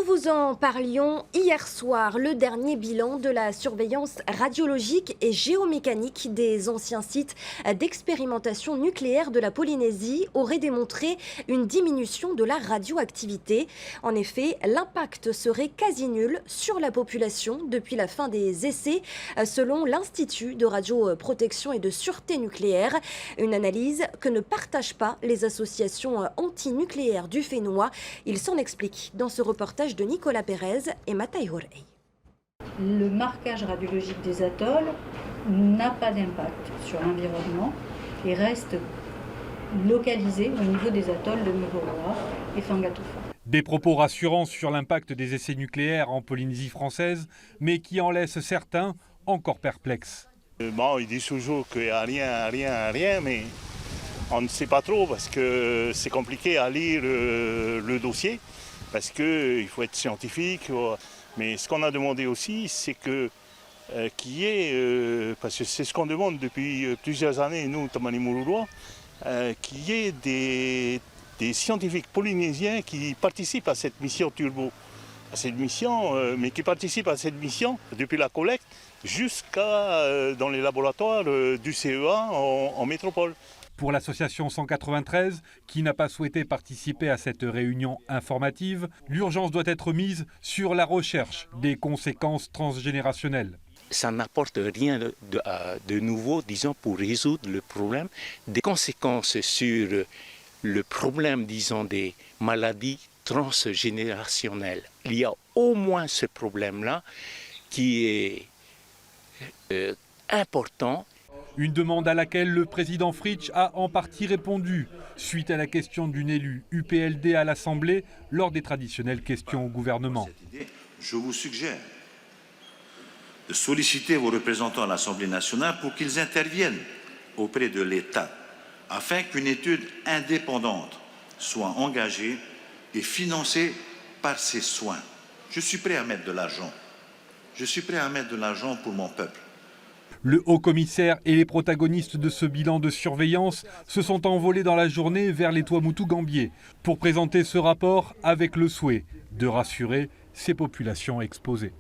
Nous vous en parlions hier soir. Le dernier bilan de la surveillance radiologique et géomécanique des anciens sites d'expérimentation nucléaire de la Polynésie aurait démontré une diminution de la radioactivité. En effet, l'impact serait quasi nul sur la population depuis la fin des essais, selon l'Institut de radioprotection et de sûreté nucléaire. Une analyse que ne partagent pas les associations antinucléaires du Fénois. Il s'en explique dans ce reportage de Nicolas Pérez et Matai Horei. Le marquage radiologique des atolls n'a pas d'impact sur l'environnement et reste localisé au niveau des atolls de Mururoa et Fangatofa. Des propos rassurants sur l'impact des essais nucléaires en Polynésie française, mais qui en laissent certains encore perplexes. Bon, ils disent toujours qu'il n'y a rien, mais on ne sait pas trop parce que c'est compliqué à lire le dossier. Parce qu'il faut être scientifique, mais ce qu'on a demandé aussi, c'est que qu'il y ait, parce que c'est ce qu'on demande depuis plusieurs années, nous, Tamani Mururoa, qu'il y ait des scientifiques polynésiens qui participent à cette mission Turbo, mais qui participent à cette mission depuis la collecte jusqu'à dans les laboratoires du CEA en métropole. Pour l'association 193, qui n'a pas souhaité participer à cette réunion informative, l'urgence doit être mise sur la recherche des conséquences transgénérationnelles. Ça n'apporte rien de nouveau, disons, pour résoudre le problème. Des conséquences sur le problème, disons, des maladies transgénérationnelles. Il y a au moins ce problème-là qui est important. Une demande à laquelle le président Fritsch a en partie répondu, suite à la question d'une élue UPLD à l'Assemblée lors des traditionnelles questions au gouvernement. Je vous suggère de solliciter vos représentants à l'Assemblée nationale pour qu'ils interviennent auprès de l'État afin qu'une étude indépendante soit engagée et financée par ces soins. Je suis prêt à mettre de l'argent. Je suis prêt à mettre de l'argent pour mon peuple. Le haut-commissaire et les protagonistes de ce bilan de surveillance se sont envolés dans la journée vers les Tuamotu-Gambier pour présenter ce rapport avec le souhait de rassurer ces populations exposées.